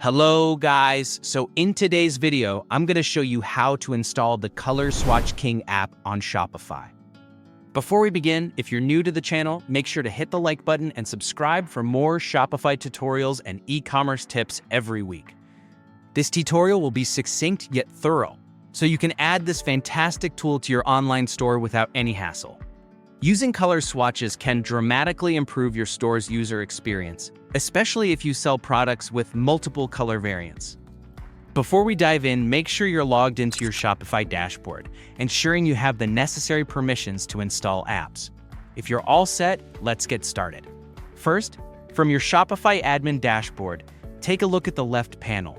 Hello guys, so in today's video, I'm going to show you how to install the Color Swatch King app on Shopify. Before we begin, if you're new to the channel, make sure to hit the like button and subscribe for more Shopify tutorials and e-commerce tips every week. This tutorial will be succinct yet thorough, so you can add this fantastic tool to your online store without any hassle. Using color swatches can dramatically improve your store's user experience, especially if you sell products with multiple color variants. Before we dive in, make sure you're logged into your Shopify dashboard, ensuring you have the necessary permissions to install apps. If you're all set, let's get started. First, from your Shopify admin dashboard, take a look at the left panel.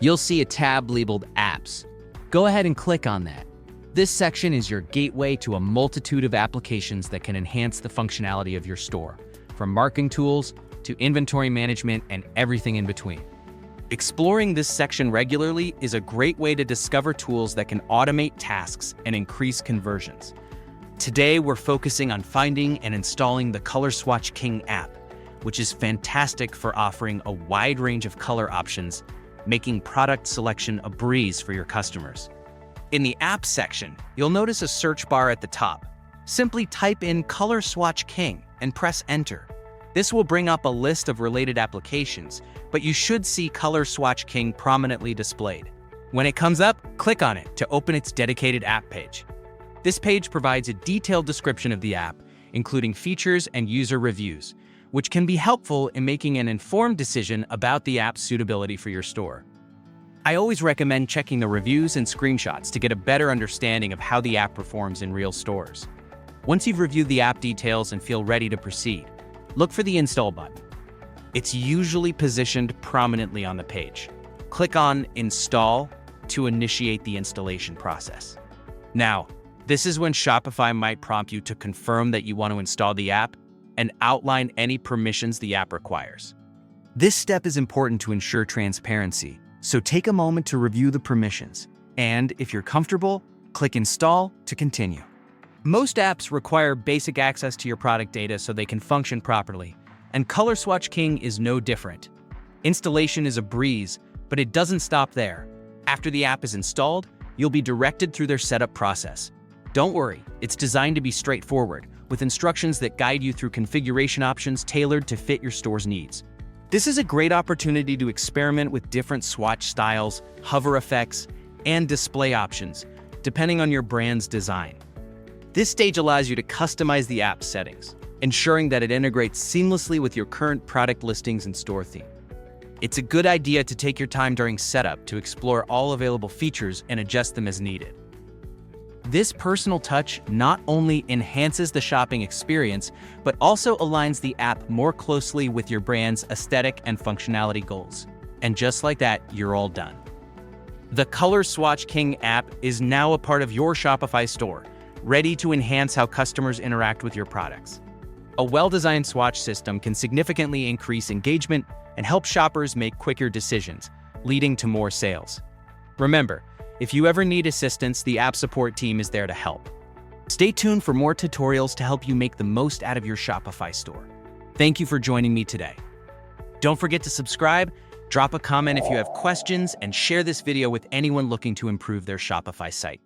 You'll see a tab labeled Apps. Go ahead and click on that. This section is your gateway to a multitude of applications that can enhance the functionality of your store, from marketing tools to inventory management and everything in between. Exploring this section regularly is a great way to discover tools that can automate tasks and increase conversions. Today, we're focusing on finding and installing the Color Swatch King app, which is fantastic for offering a wide range of color options, making product selection a breeze for your customers. In the Apps section, you'll notice a search bar at the top. Simply type in Color Swatch King and press Enter. This will bring up a list of related applications, but you should see Color Swatch King prominently displayed. When it comes up, click on it to open its dedicated app page. This page provides a detailed description of the app, including features and user reviews, which can be helpful in making an informed decision about the app's suitability for your store. I always recommend checking the reviews and screenshots to get a better understanding of how the app performs in real stores. Once you've reviewed the app details and feel ready to proceed, look for the Install button. It's usually positioned prominently on the page. Click on Install to initiate the installation process. Now, this is when Shopify might prompt you to confirm that you want to install the app and outline any permissions the app requires. This step is important to ensure transparency, so take a moment to review the permissions, and if you're comfortable, click Install to continue. Most apps require basic access to your product data so they can function properly, and Color Swatch King is no different. Installation is a breeze, but it doesn't stop there. After the app is installed, you'll be directed through their setup process. Don't worry, it's designed to be straightforward, with instructions that guide you through configuration options tailored to fit your store's needs. This is a great opportunity to experiment with different swatch styles, hover effects, and display options, depending on your brand's design. This stage allows you to customize the app settings, ensuring that it integrates seamlessly with your current product listings and store theme. It's a good idea to take your time during setup to explore all available features and adjust them as needed. This personal touch not only enhances the shopping experience, but also aligns the app more closely with your brand's aesthetic and functionality goals. And just like that, you're all done. The Color Swatch King app is now a part of your Shopify store, ready to enhance how customers interact with your products. A well-designed swatch system can significantly increase engagement and help shoppers make quicker decisions, leading to more sales. Remember, if you ever need assistance, the app support team is there to help. Stay tuned for more tutorials to help you make the most out of your Shopify store. Thank you for joining me today. Don't forget to subscribe, drop a comment if you have questions, and share this video with anyone looking to improve their Shopify site.